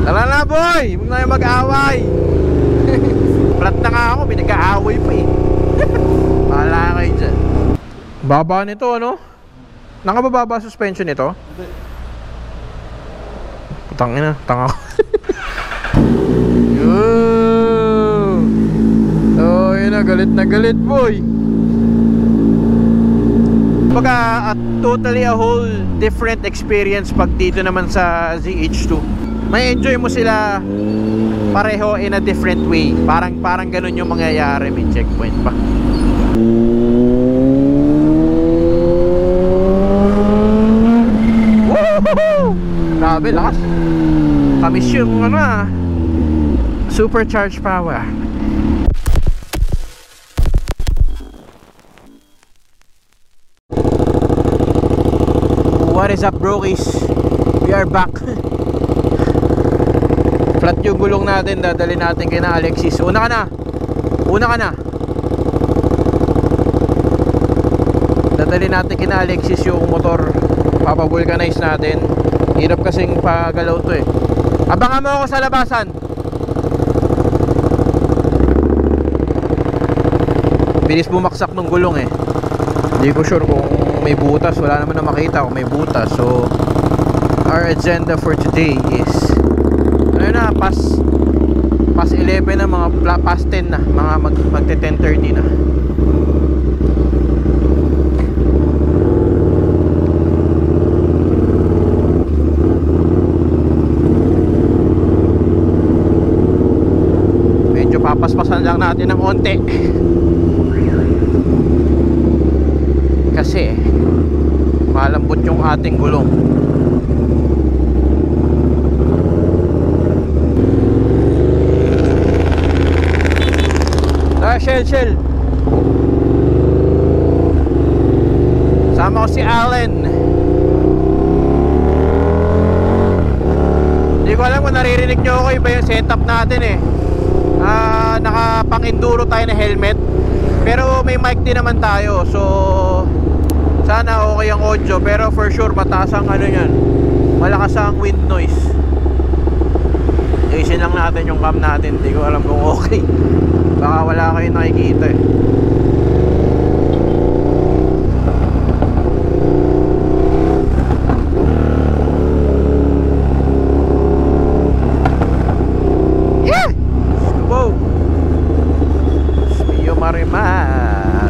Tara na boy, huwag na yung mag-away. Flat na nga ako, pinag-aaway pa eh. Pahala kayo dyan. Baba nito ano? Nakabababa suspension nito? Hindi. Tangina, tanga ko. Oh, yun na, galit na galit boy. Pagka totally a whole different experience pag dito naman sa ZH2. May enjoy mo sila pareho in a different way. Parang ganun yung mangyayari. May checkpoint pa. Woohoo! Grabe, lakas. Tamis yung ano supercharged power. What is up brokies? We are back. Flat yung gulong natin, dadali natin kay na Alexis. Una ka na. Dadali natin kay na Alexis yung motor. Papavulcanize natin. Hirap kasing pagalaw to eh. Abangan mo ako sa labasan. Bilis bumaksak ng gulong eh. Hindi ko sure kung may butas. Wala naman na makita kung may butas. So our agenda for today is ano na, past 11 na, mga past 10 na, mga magte 10:30 na. Medyo papaspasan lang natin ng onte kasi malambot yung ating gulong. Shell sama ko si Allen. Hindi ko alam kung naririnig nyo ako. Iba yung setup natin eh. Naka pang enduro tayo na helmet, pero may mic din naman tayo. So sana okay ang audio. Pero for sure mataas ang ano yan, malakas ang wind noise. Isin lang natin yung cam natin. Hindi ko alam kung okay. Baka wala kayong nakikita eh. Yeah! Wow! Mio Marimar.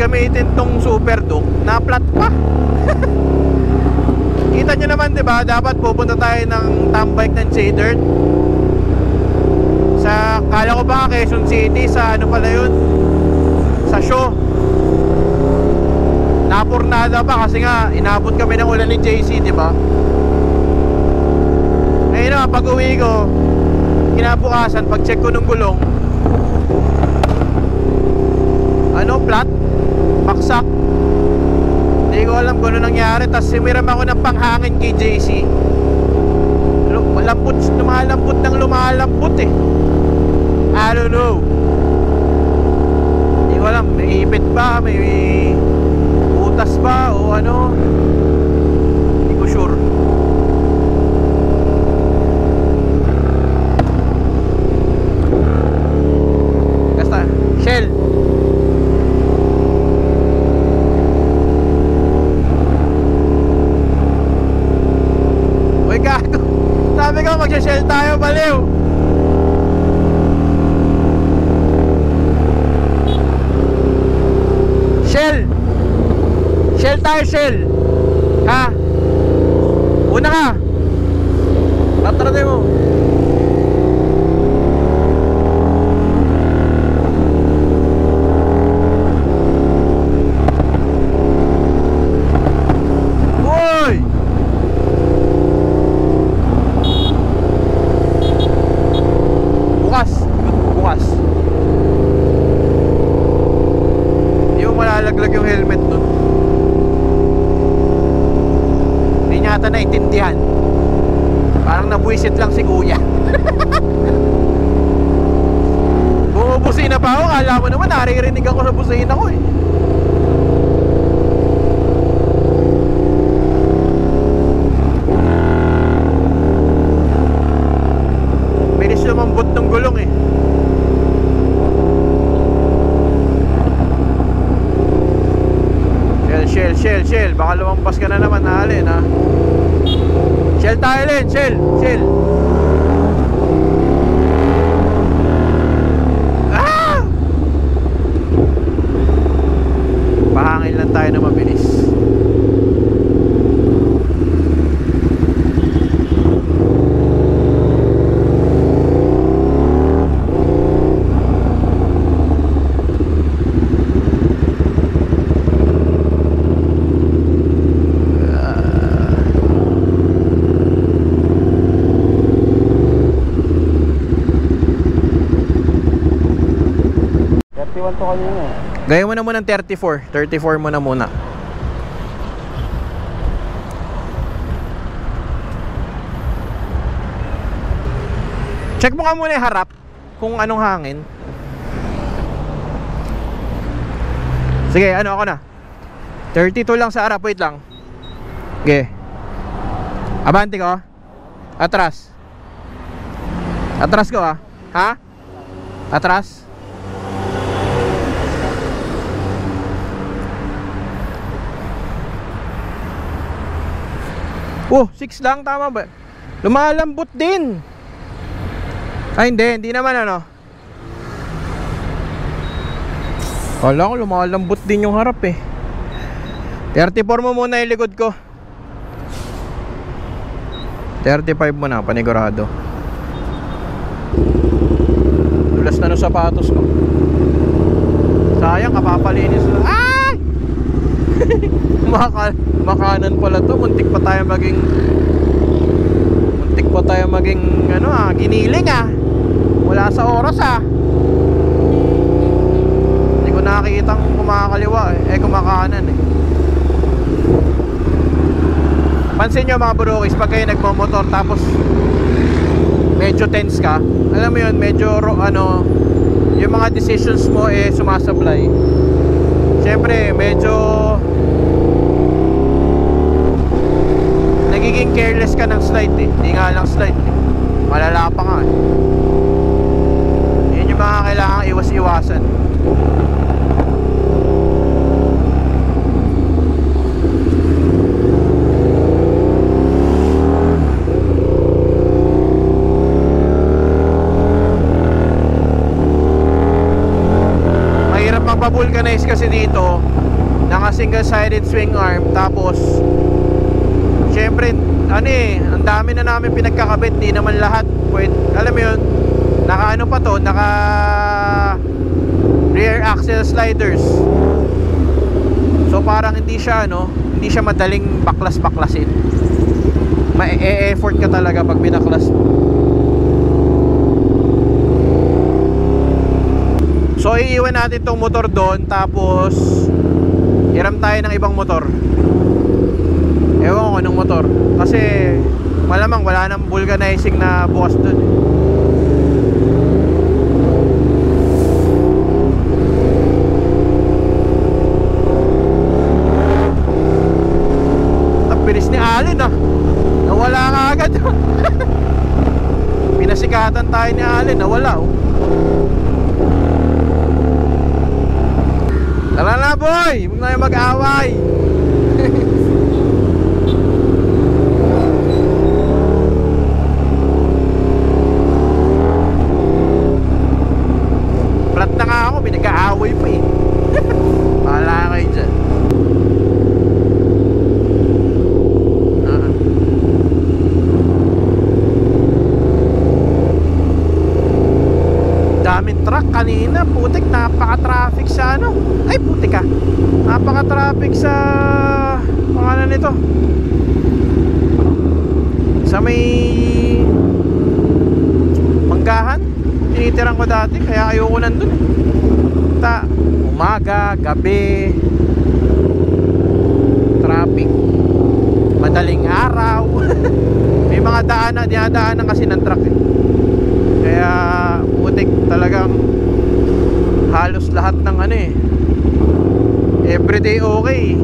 Gamitin tong Super Duke na flat pa. Kita nyo naman diba, dapat pupunta tayo ng tambike ng J-Dirt sa, kala ko ba Quezon City, sa ano pala yun, sa show. Napurnada pa kasi nga inabot kami ng ulan ni JC diba. Ngayon na pag uwi ko, kinabukasan pag check ko ng gulong, ano, flat, baksak. Hindi ko alam kung ano nangyari. Tapos simiram ako ng panghangin kay JC. Lumalambot ng lumalambot eh. I don't know. Hindi ko alam, may ipit ba, may butas ba o ano. Hindi ko sure. Basta Shell. Sabi ko mag-shell tayo, baliw. Shell tayo, shell. Ha? Una ka. Tatratin mo. nalaglag yung helmet nun. Hindi niya ata naintindihan. Parang nabuisit lang si kuya. Bumubusina pa ako. Kala mo naman naririnig ako sa busina ko eh. Bilis lumambot ng gulong eh. Shell, baka lumampas ka na naman, Alin, ha? Shell tayo, Len, Shell. Ah! Pahangin lang tayo na mabilis. Gaya mo na muna ng 34 mo na muna. Check mo ka muna yung harap kung anong hangin. Sige, ano ako na 32 lang sa harap, wait lang. Okay. Abante ko. Atras. Atras ko ha. Ha? Atras. Oh, 6 lang, tama ba? Lumalambot din. Ay, hindi naman ano. Kala ko lumalambot din yung harap eh. 34 mo muna yung likod ko. 35 mo na, panigurado. Dulas na ng sapatos ko. Sayang, kapapalinis na. Ay! Makanan pala to. Muntik pa tayo maging ano giniling wala sa oras hindi ko nakikitang kumakaliwa kumakanan eh. Pansin nyo mga burokis, pag kayo nagmamotor tapos medyo tense ka, alam mo yun, medyo yung mga decisions mo sumasablay. Siyempre medyo nagiging careless ka ng slide eh. Hindi nga lang slide eh. Malala pa nga eh. Yun yung mga kailangang iwas-iwasan. Mahirap magpa-vulcanize kasi dito. Naka single-sided swing arm. Tapos siyempre, ang dami na namin pinagkakabit. Di naman lahat pwede, alam mo yun, naka pa to, naka rear axle sliders. So parang hindi siya madaling baklas-baklasin. Ma-e-effort ka talaga pag binaklas mo. So iiwan natin tong motor doon, tapos hiram tayo ng ibang motor. Ewan ko anong motor. Kasi malamang wala nang vulcanizing na bukas dun. Tapilis ni Alin nawala ka agad. Pinasikatan tayo ni Alin, nawala Tara na boy, huwag na yung mag-away. Flat na nga ako, pinag-aaway pa eh. Bahala kayo dyan. Daming truck kanina, putik, napaka-traffic sa ay putik napaka-traffic sa pangalan nito, sa may Manggahan. Tinitirang ko dati, kaya ayoko nandun umaga, gabi, traffic, madaling araw. May mga dinadaanan kasi ng truck eh. Kaya putik talagang halos lahat ng ano eh, everyday okay.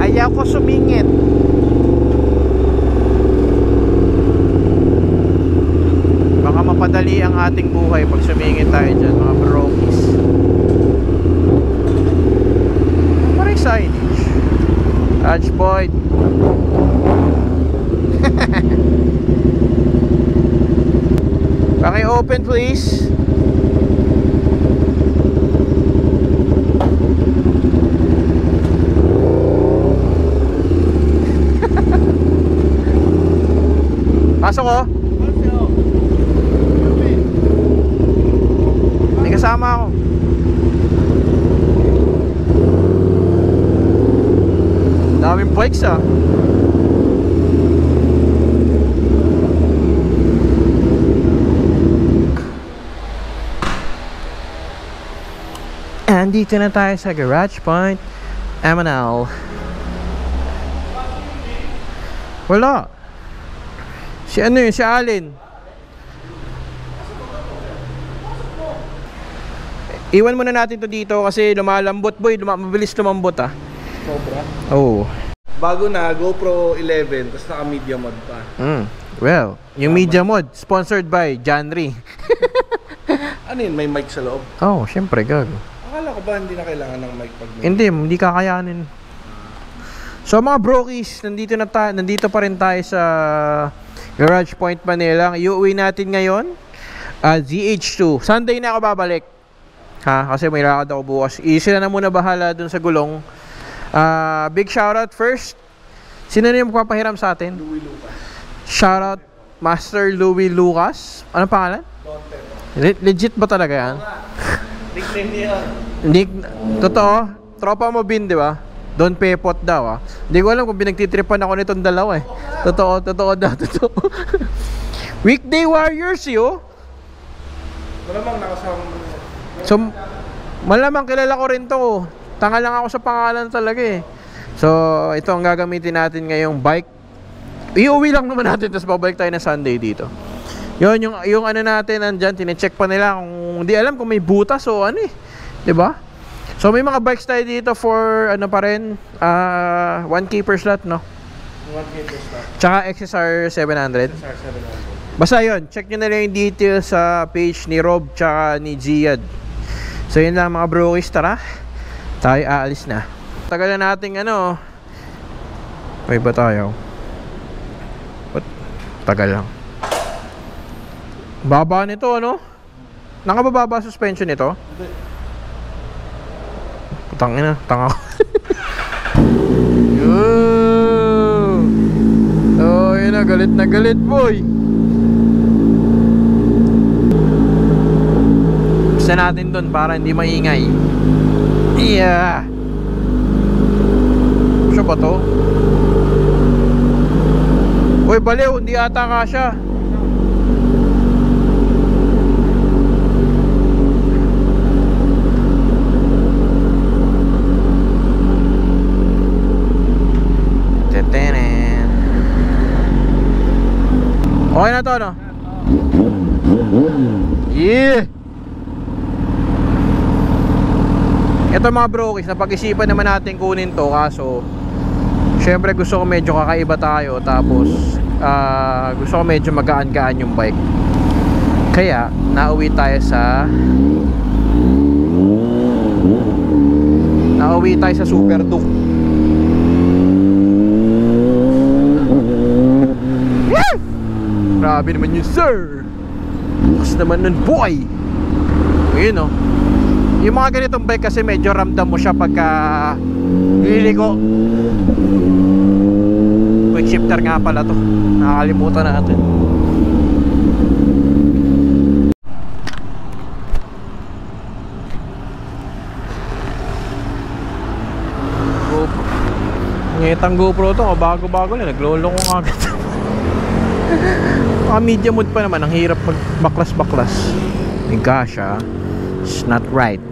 Ayaw ko sumingit. Baka mapadali ang ating buhay pag sumingit tayo dyan, mga brokies. Parang signage. Touch point. Paki-open please. Pasok ko. May kasama ako. Daming bikes ah. Andito na tayo sa Garage Point MNL. Wala. Si ano yun? Si Alin. Iwan muna natin to dito kasi lumalambot boy. Mabilis lumambot ah. Sobra. Oo. Bago na, GoPro 11, tapos naka media mod pa. Well, yung media mod, sponsored by Janry. Ano yun? May mic sa loob? Oh, syempre gago. Akala ko ba hindi na kailangan ng mic pag may... Hindi kakayanin. So mga brokies, nandito pa rin tayo sa Garage Point Manila. Iuwi natin ngayon ZH2. Sunday na ako babalik. Kasi may lakad ako bukas. Sila na muna bahala dun sa gulong. Big shoutout first. Sino na yung magpapahiram sa atin? Louie Lucas. Shoutout Master Louie Lucas. Anong pangalan? Legit ba talaga yan? Nickname niya. Totoo? Tropa mo Bin, di ba? Don Pepot daw ah. Hindi ko alam kung pinagtitripan ako nitong dalawa eh. Totoo daw, totoo. Weekday Warriors yo. Malamang nakasama. So, malamang kilala ko rin to. Tanga lang ako sa pangalan talaga eh. So, ito ang gagamitin natin ngayong bike. Iuwi lang naman natin, tapos babalik tayo na Sunday dito. Yun, yung ano natin nandyan, tinecheck pa nila kung hindi alam kung may butas o ano eh. Diba? So may mga bikes tayo dito for ano pa rin 1K per slot no? 1K per slot. Tsaka XSR 700. XSR 700. Basta yun, check nyo na lang yung details sa page ni Rob tsaka ni Ziad. So yun lang mga brokies, tara. Tayo aalis na. Tagal na nating ano. May ba tayo? What? Tagal lang. Baba nito ano? Nakabababa suspension nito? Hindi. Tangina, tanga ko. Oh, yun na, galit boy. Basta natin dun para hindi maingay. Yeah. Siya ba to? Uy, baliw, hindi ata kasya. Okay na to, no? Yeah! Ito mga brokies, napag-isipan naman natin kunin to. Kaso syempre gusto ko medyo kakaiba tayo. Tapos gusto ko medyo magaan-gaan yung bike. Kaya nauwi tayo sa Super Duke. Yeah! Grabe naman yun, sir. Bukas naman nun, boy. Ayun, oh. Yung mga ganitong bike kasi medyo ramdam mo siya pagka liliko. Quick shifter nga pala to. Nakakalimutan natin. Kitang GoPro to, bago-bago na, naglolo ko agad. Media mode pa naman, ang hirap magbaklas-baklas. My gosh, it's not right.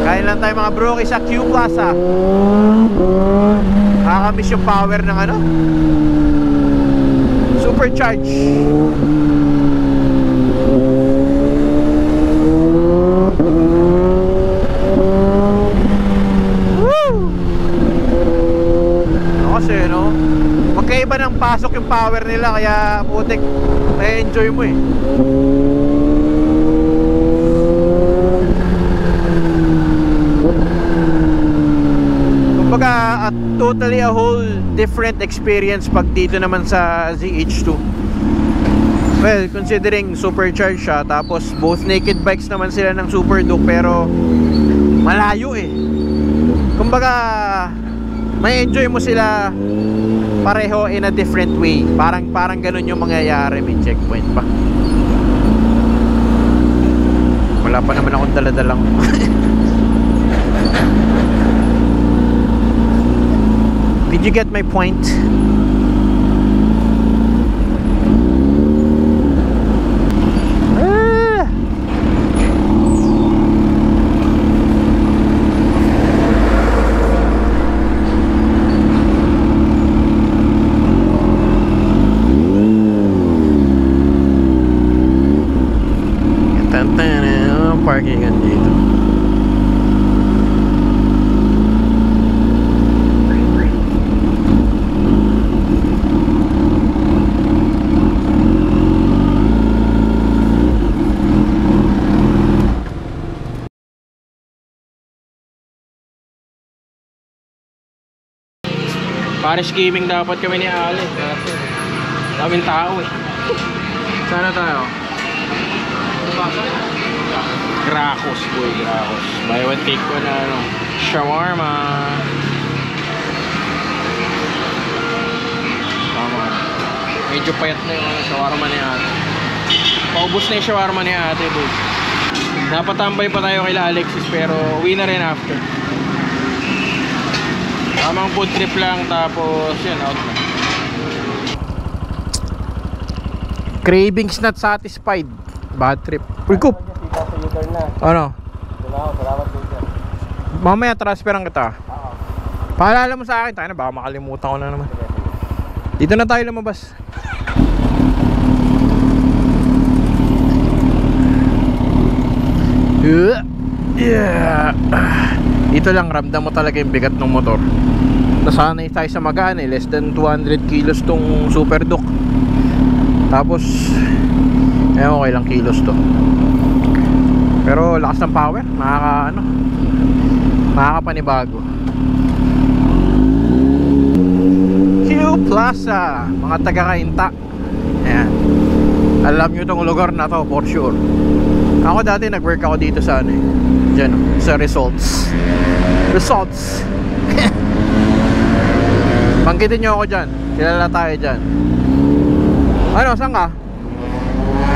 Kain lang tayo mga bro sa Q Plaza. Nakakamiss yung power ng ano, supercharge. Kasi no, magkaiba ng pasok yung power nila, kaya putik na-enjoy mo eh. Kumbaga totally a whole different experience pag dito naman sa ZH2. Well, considering supercharged siya, tapos both naked bikes naman sila ng Super Duke, pero malayo eh. Kumbaga may enjoy mo sila pareho in a different way. Parang ganun yung mangyayari. May checkpoint pa. Wala pa naman akong daladalang Did you get my point? Parkingan dito. Paris gaming dapat kami ni Ale. Kasi daming tao eh. Sana tayo? Gracos boy, Gracos. Buy one take one na ano, shawarma. Tama. Medyo payat na yung shawarma ni ate. Paubos na yung shawarma ni ate boy. Napatambay pa tayo kay Alexis pero uwi na rin after. Tamang food trip lang, tapos yan, out na. Cravings not satisfied. Bad trip. Uy, Coop! Ano? Mamaya transferan kita. Paalala mo sa akin, tayo na, baka makalimutan ko na naman. Dito na tayo lumabas. Yeah. Dito lang ramdam mo talaga yung bigat ng motor. Nasanay tayo sa magaan eh, less than 200 kilos tong Super Duke. Tapos ewan ko ilang kilos to. Pero lakas ng power, nakakapanibago. Q Plaza, mga taga-Kainta. Ayan. Alam nyo tong lugar na to for sure. Ako dati nag-work ako dito sa ano eh, dyan, sa Results. Banggitin nyo ako dyan, kilala tayo dyan. Ano, saan ka?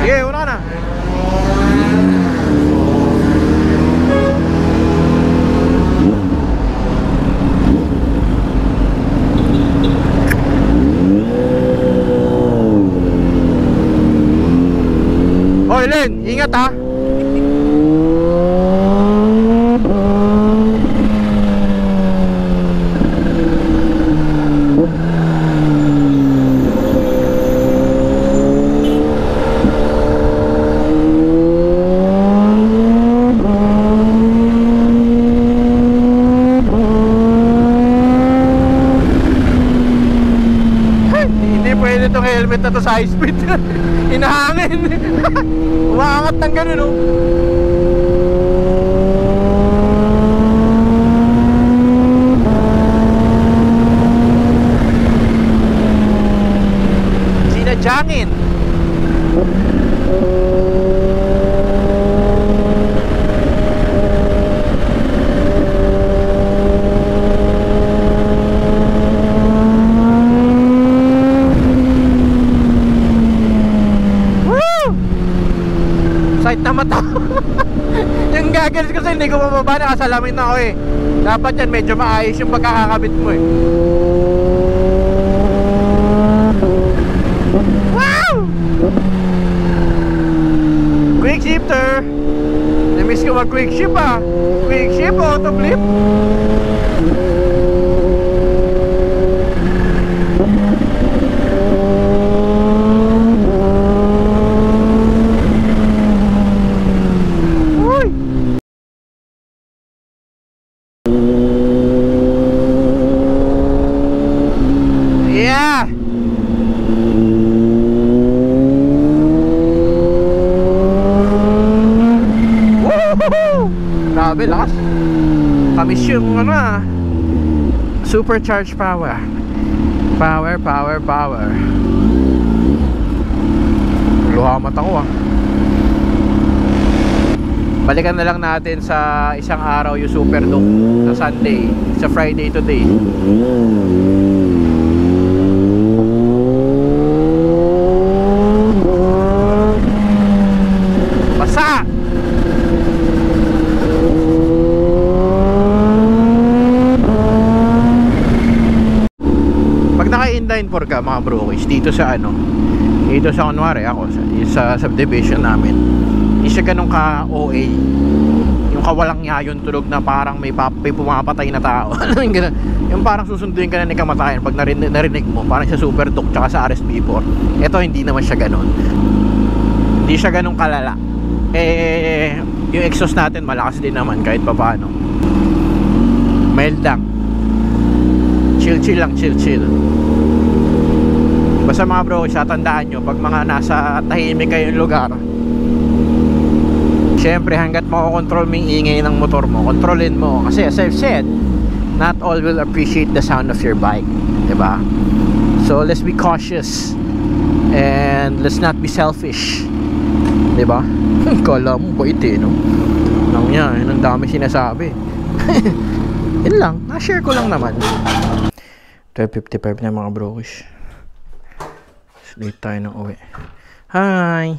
Sige, una ka na. Hoy Len, ingat ha. Itong helmet na to sa high speed. Hinahangin. Umaangat ng ganun oh. Sinadyangin. Sight na mata. Yung goggles kasi hindi ko mababa, nakasalamin na ako eh. Dapat yan medyo maayos yung pagkakakabit mo eh. Wow! Quick shifter. Na-miss ko mag quick shift ah. Quick shift, auto flip. Yeah! Woohoo! Grabe, lakas. Kamis yung ano ah. Supercharged power. Power. Luhamat ako ah. Balikan na lang natin sa isang araw yung Superdome sa Sunday, sa Friday today. Basa! Pag naka-inline 4 ka mga brokies, dito sa ano, dito sa kunwari ako sa subdivision namin, hindi siya ganun ka OA, yung kawalang yayon tulog na parang may pumapatay na tao. Yung ganun, yung parang susunduin ka na ni kamatayan pag narinig mo, parang sa Superdome tsaka sa RSP4. Ito hindi naman siya ganun, hindi siya ganun kalala. Eh yung exhaust natin malakas din naman kahit papaano, mild lang, chill lang, chill. Basta mga bro, tandaan nyo, pag mga nasa tahimik kayong lugar, syempre hanggat makokontrol mo yung ingay ng motor mo, kontrolin mo. Kasi as I've said, not all will appreciate the sound of your bike, diba? So let's be cautious and let's not be selfish, diba? Kala mo bait eh, no? Nang yan, ang dami sinasabi. Yun lang, na-share ko lang naman. 12:55 na mga brokish. Late tayo ng uwi. Hi!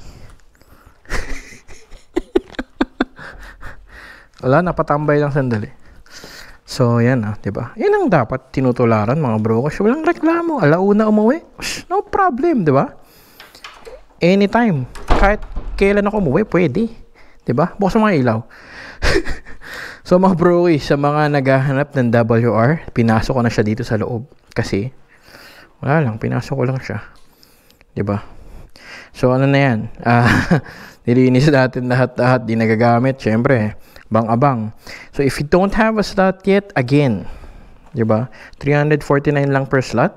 Wala, napatambay lang sandali. So yan diba? Yan ang dapat tinutularan mga brokish. Walang reklamo, alauna umuwi, no problem, diba? Anytime, kahit kailan ako umuwi, pwede, diba? Bukas mga ilaw. So mga brokish, sa mga naghahanap ng WR, pinasok ko na siya dito sa loob. Kasi wala lang, pinasok ko lang siya, diba? So ano na yan, nilinis natin lahat-lahat, di nagagamit, syempre bang-abang. So if you don't have a slot yet, again, diba, 349 lang per slot.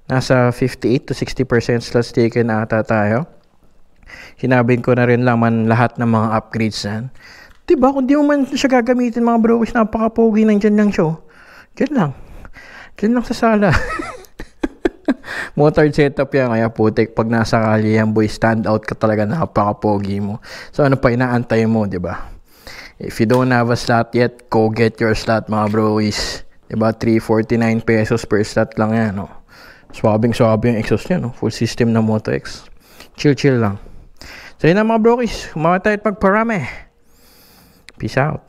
Nasa 58 to 60% slots taken na ata tayo. Sinabing ko na rin laman lahat ng mga upgrades yan, diba? Kung di mo man siya gagamitin mga bro, napaka-pogi ng dyan lang show. Dyan lang sa sala. Motor setup yan, kaya putik pag nasa kalye yan boy, stand out ka talaga, napaka-pogi mo. So ano pa inaantay mo, diba? If you don't have a slot yet, go get your slot mga brois, diba? 349 pesos per slot lang yan, no? Swabing yung exhaust niya, no? Full system na Moto X. Chill lang. So yun na mga brois, kumawat tayo at magparami. Peace out.